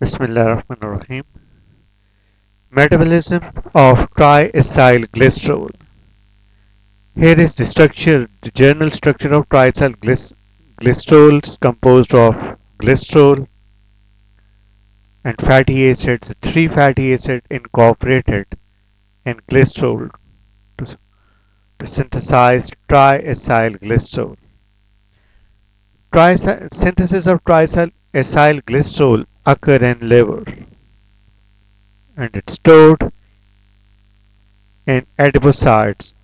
Bismillahirrahmanirrahim. Metabolism of triacylglycerol. Here is the general structure of triacylglycerol is composed of glycerol and fatty acids, three fatty acids incorporated in glycerol to, to synthesize triacylglycerol. Synthesis of triacylglycerol occur in liver and it's stored in adipocytes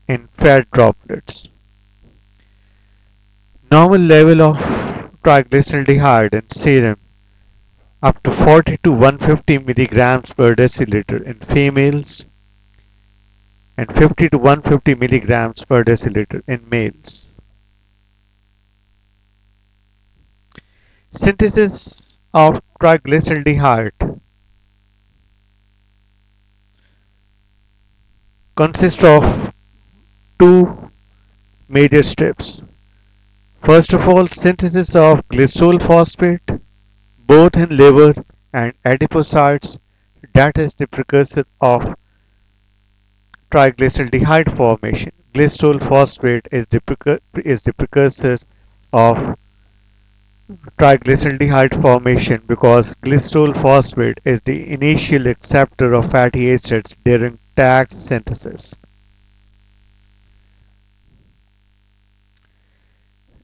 in fat droplets. Normal level of triglyceride in serum up to 40 to 150 milligrams per deciliter in females and 50 to 150 milligrams per deciliter in males. Synthesis of triglyceride consists of two major steps. First of all, synthesis of glycerol phosphate both in liver and adipocytes, that is the precursor of triglyceride formation. Glycerol phosphate is the precursor of triglyceride formation because glycerol phosphate is the initial acceptor of fatty acids during TAG synthesis.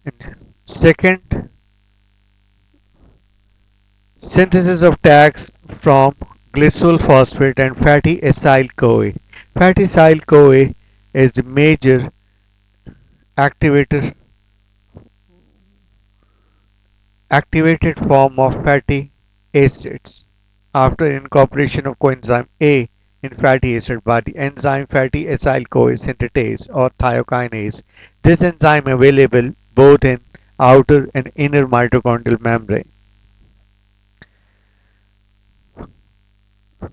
And second, synthesis of tags from glycerol phosphate and fatty acyl CoA. Fatty acyl CoA is the major activator activated form of fatty acids after incorporation of coenzyme A in fatty acid by the enzyme fatty acyl CoA synthetase or thiokinase. This enzyme available both in outer and inner mitochondrial membrane.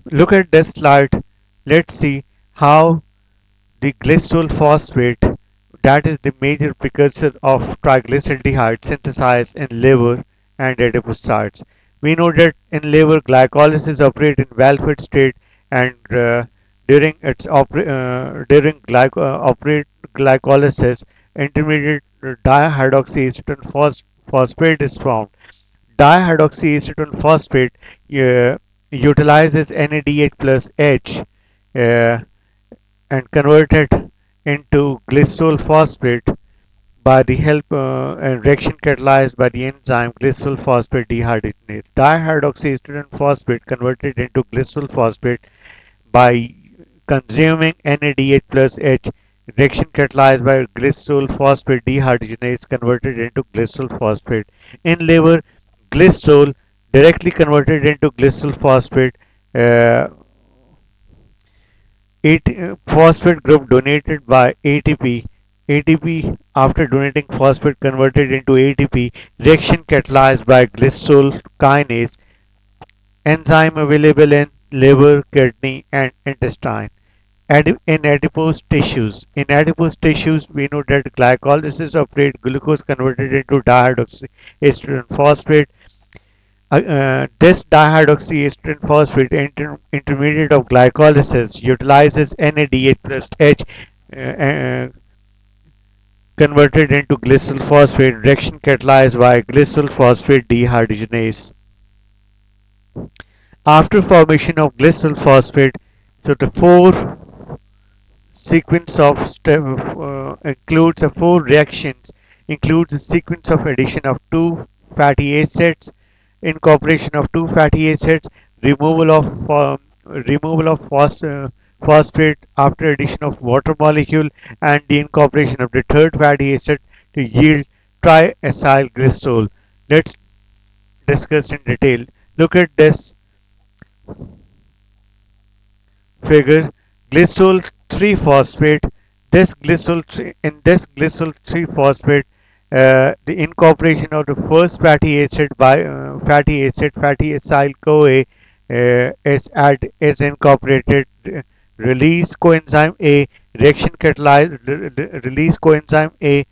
Look at this slide. Let's see how the glycerol phosphate, that is the major precursor of triglyceride, synthesized in liver and adipocytes. We know that in liver glycolysis operates in well-fed state and during its glycolysis intermediate dihydroxyacetone phosphate is formed. Dihydroxyacetone phosphate uh, utilizes NADH plus H uh, and converted into glycerol phosphate by the help and reaction catalyzed by the enzyme glycerol phosphate dehydrogenase. Dihydroxyacetone phosphate converted into glycerol phosphate by consuming NADH plus H. Reaction catalyzed by glycerol phosphate dehydrogenase converted into glycerol phosphate. In liver, glycerol directly converted into glycerol phosphate. Uh, phosphate group donated by ATP. ATP after donating phosphate converted into ATP. Reaction catalyzed by glycerol kinase. Enzyme available in liver, kidney, and intestine. In adipose tissues, we know that glycolysis operates glucose converted into dihydroxyacetone phosphate. This dihydroxyacetone phosphate intermediate of glycolysis utilizes NADH plus H converted into glycerol phosphate, reaction catalyzed by glycerol phosphate dehydrogenase. After formation of glycerol phosphate, so the four sequence of includes four reactions, includes a sequence of addition of two fatty acids, incorporation of two fatty acids, removal of phosphate after addition of water molecule, and the incorporation of the third fatty acid to yield triacylglycerol. Let's discuss in detail. Look at this figure. Glycerol 3 phosphate. In this glycerol 3 phosphate, the incorporation of the first fatty acid by fatty acyl CoA is incorporated. Release coenzyme A, reaction catalyzed, release coenzyme A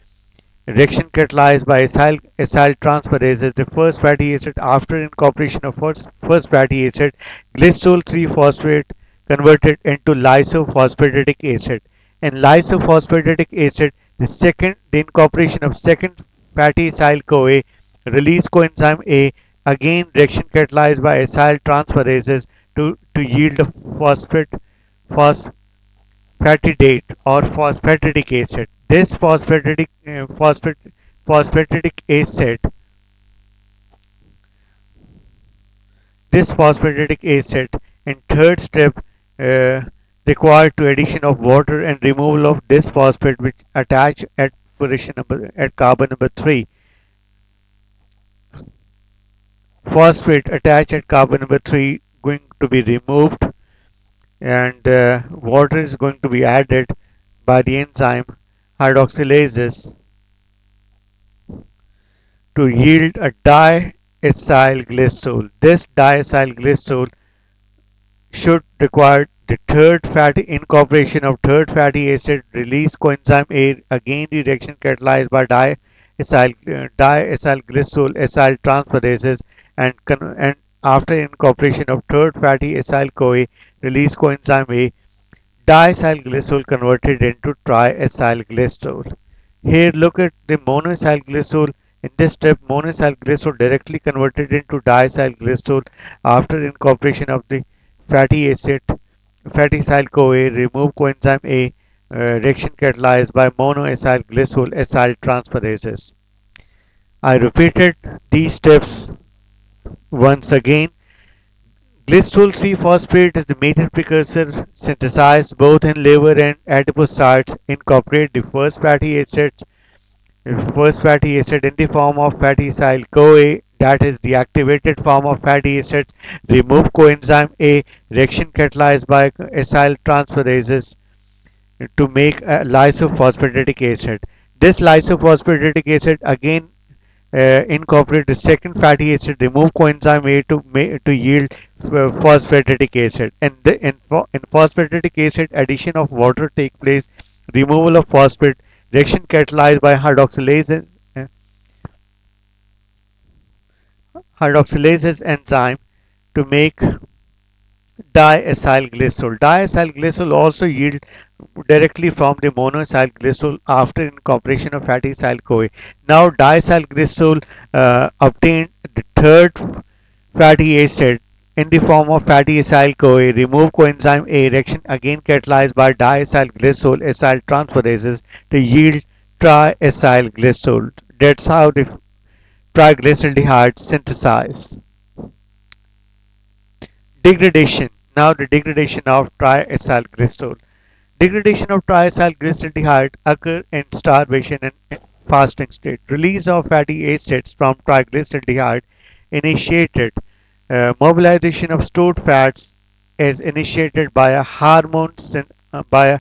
Reaction catalyzed by acyl transferase is the first fatty acid after incorporation of first fatty acid, glycerol 3-phosphate converted into lysophosphatidic acid. In lysophosphatidic acid, the incorporation of second fatty acyl CoA release coenzyme A, again reaction catalyzed by acyl transferases to yield a phosphatidate or phosphatidic acid. Phosphatidic acid, this phosphatidic acid in third step uh, required to addition of water and removal of this phosphate which attach at position number at carbon number 3. Phosphate attached at carbon number 3 going to be removed, and water is going to be added by the enzyme hydroxylases to yield a diacylglycerol. This diacylglycerol should require the third fatty incorporation of third fatty acid release coenzyme A, again the reaction catalyzed by diacylglycerol acyl transferases, and after incorporation of third fatty acyl CoA release coenzyme A, diacylglycerol converted into triacylglycerol. Here look at the monoacylglycerol. In this step, monoacylglycerol directly converted into diacylglycerol after incorporation of the fatty acid, fatty acyl CoA, remove coenzyme A, reaction catalyzed by monoacylglycerol acyl transferases. I repeated these steps once again. Glycerol 3-phosphate is the major precursor synthesized both in liver and adipocytes. Incorporate the first fatty acid in the form of fatty acyl CoA, that is the activated form of fatty acids. Remove coenzyme A, reaction catalyzed by acyl transferases to make a lysophosphatidic acid. This lysophosphatidic acid again incorporate the second fatty acid, remove coenzyme A to yield phosphatidic acid. And in phosphatidic acid, addition of water take place, removal of phosphate, reaction catalyzed by uh, hydroxylases enzyme to make diacylglycerol. Diacylglycerol also yield directly from the monoacylglycerol after incorporation of fatty acyl CoA. Now diacylglycerol obtained the third fatty acid in the form of fatty acyl CoA. Remove coenzyme A, reaction again catalyzed by diacylglycerol acyl transferases to yield triacylglycerol. That's how the triglycerides synthesize. Degradation. Now the degradation of triacylglycerol. Degradation of triacylglyceraldehyde occur in starvation and fasting state. Release of fatty acids from triglyceraldehyde initiated. Mobilization of stored fats is initiated by a by a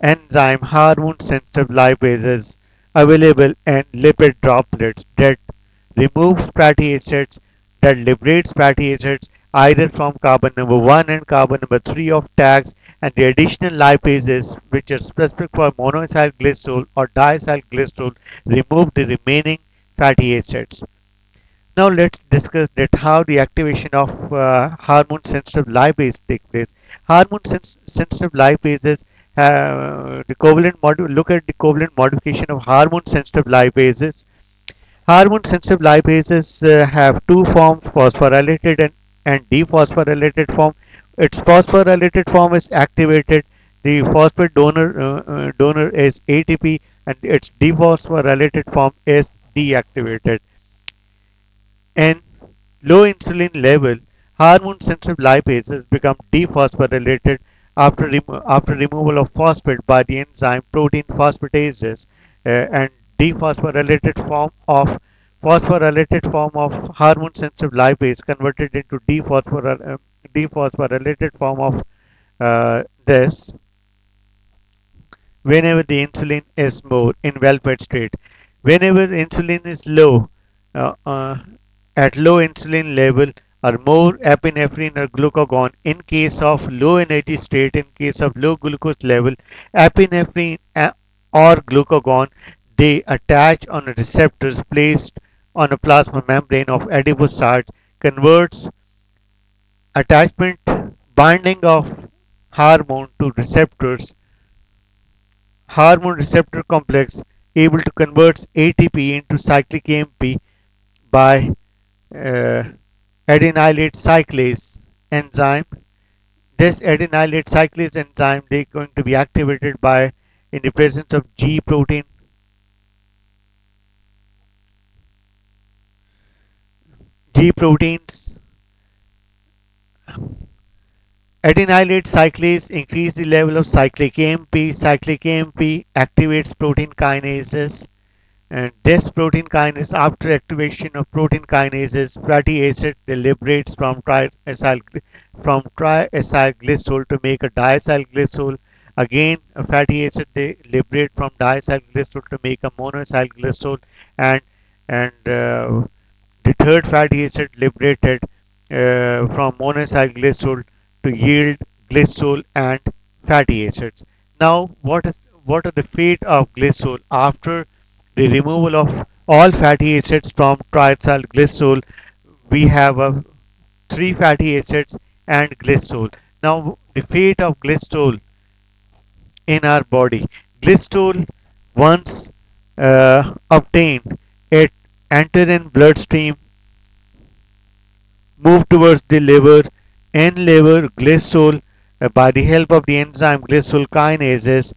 enzyme hormone sensitive lipases available in lipid droplets that removes fatty acids, that liberates fatty acids either from carbon number 1 and carbon number 3 of tags, and the additional lipases which are specific for monoacylglycerol or diacylglycerol remove the remaining fatty acids. Now let's discuss that how the activation of hormone sensitive lipase take place. Hormone sensitive lipases the look at the covalent modification of hormone sensitive lipases. Hormone sensitive lipases have two forms, phosphorylated and dephosphorylated form. Its phosphorylated form is activated. The phosphate donor is ATP, and its dephosphorylated form is deactivated. And low insulin level, hormone sensitive lipases become dephosphorylated after removal of phosphate by the enzyme protein phosphatases, and dephosphorylated form of phosphorylated form of hormone sensitive lipase converted into dephosphorylated form of this whenever the insulin is more in well-fed state. Whenever insulin is low, uh, uh, at low insulin level or more epinephrine or glucagon. In case of low energy state, in case of low glucose level, epinephrine or glucagon, They attach on receptors placed on a plasma membrane of adipocytes, converts attachment binding of hormone to receptors, hormone receptor complex able to convert ATP into cyclic AMP by uh, adenylate cyclase enzyme. This adenylate cyclase enzyme they going to be activated by in the presence of G proteins. Adenylate cyclase increase the level of cyclic AMP. Cyclic AMP activates protein kinases, and this protein kinase, after activation of protein kinases, fatty acid they liberates from triacylglycerol to make a diacylglycerol. Again, a fatty acid they liberate from diacylglycerol to make a monoacylglycerol, and and the third fatty acid liberated from monoacylglycerol to yield glycerol and fatty acids. Now, what are the fate of glycerol after the removal of all fatty acids from triacylglycerol? We have three fatty acids and glycerol. Now, the fate of glycerol in our body. Glycerol, once obtained, it enter in bloodstream, move towards the liver. In liver, glycerol, by the help of the enzyme glycerol kinases,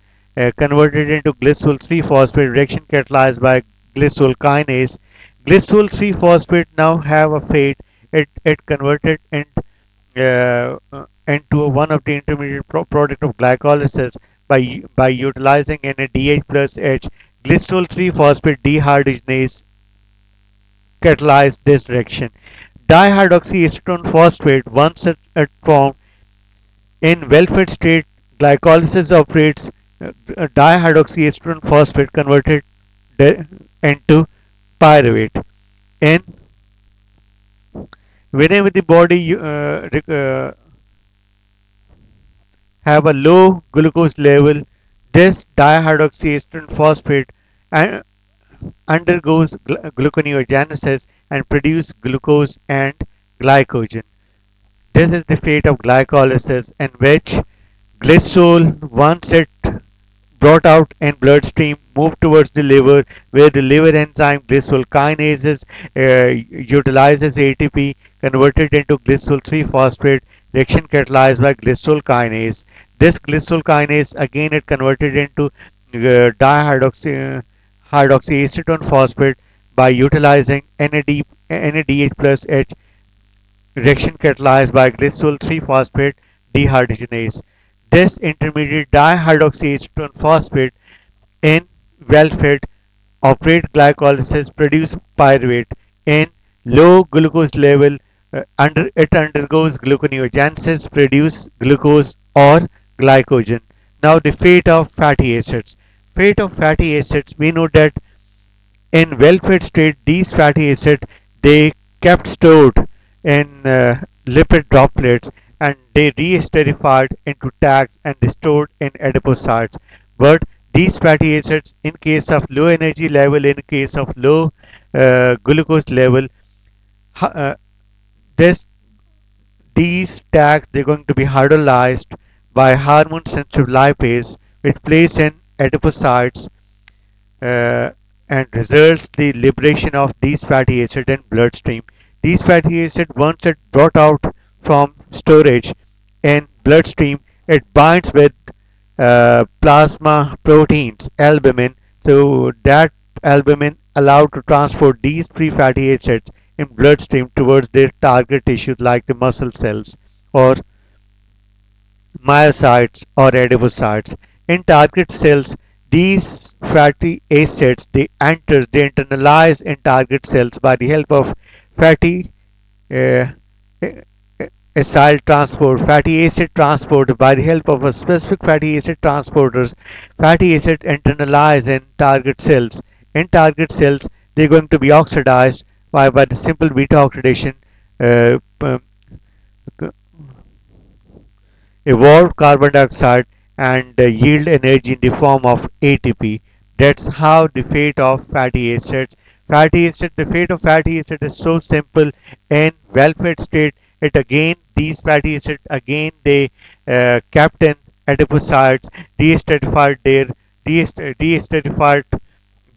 converted into glycerol 3-phosphate reaction catalyzed by glycerol kinase. Glycerol 3-phosphate now have a fate. It converted into one of the intermediate product of glycolysis by utilizing NADH plus H. Glycerol 3-phosphate dehydrogenase catalyzed this reaction. Dihydroxyacetone phosphate, once at formed in well-fed state, glycolysis operates. Dihydroxyacetone phosphate converted into pyruvate. And whenever the body have a low glucose level, this dihydroxyacetone phosphate uh, undergoes gluconeogenesis and produce glucose and glycogen. This is the fate of glycolysis, in which glycerol, once it brought out in bloodstream, moved towards the liver, where the liver enzyme glycerol kinases utilizes ATP, converted into glycerol 3-phosphate, reaction catalyzed by glycerol kinase. This glycerol kinase again it converted into dihydroxyacetone phosphate by utilizing NADH plus H, reaction catalyzed by glycerol 3-phosphate dehydrogenase. This intermediate dihydroxyacetone phosphate in well-fed operate glycolysis produce pyruvate. In low glucose level, it undergoes gluconeogenesis, produce glucose or glycogen. Now the fate of fatty acids. Fate of fatty acids, we know that in well-fed state, these fatty acids they kept stored in lipid droplets, and they re-esterified into tags and stored in adipocytes. But these fatty acids, in case of low energy level, in case of low glucose level, uh, this these tags they're going to be hydrolyzed by hormone sensitive lipase, which place in adipocytes uh, and results the liberation of these fatty acids in bloodstream. These fatty acids, once it brought out from storage in bloodstream, it binds with plasma proteins, albumin. So that albumin allowed to transport these free fatty acids in bloodstream towards their target tissues like the muscle cells or myocytes or adipocytes. In target cells, these fatty acids they internalize in target cells by the help of fatty uh, acyl transport, fatty acid transport by the help of a specific fatty acid transporters. Fatty acid internalize in target cells. In target cells, they're going to be oxidized by the simple beta oxidation. Uh, Evolve carbon dioxide and yield energy in the form of ATP. That's how the fate of fatty acids. The fate of fatty acid is so simple. In well-fed state, it again these fatty acids again they kept in adipocytes, deacidified their deacidified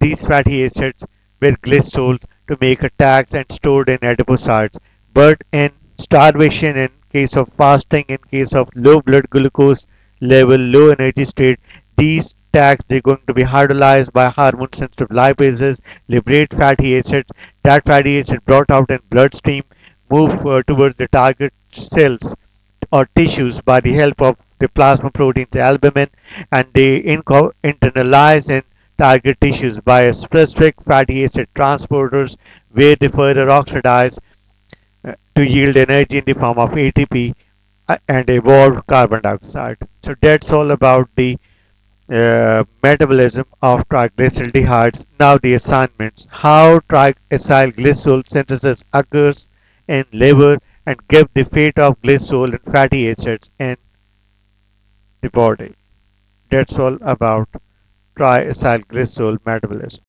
these fatty acids were glycerol to make attacks and stored in adipocytes. But in starvation, in case of fasting, in case of low blood glucose level, low energy state, these tags they're going to be hydrolyzed by hormone sensitive lipases, liberate fatty acids. That fatty acid brought out in bloodstream, move towards the target cells or tissues by the help of the plasma proteins albumin, and they internalize in target tissues by a specific fatty acid transporters where they further oxidize to yield energy in the form of ATP and evolved carbon dioxide. So that's all about the metabolism of triglycerides. Now the assignments. How triacylglycerol synthesis occurs in liver and give the fate of glycerol and fatty acids in the body. That's all about triacylglycerol metabolism.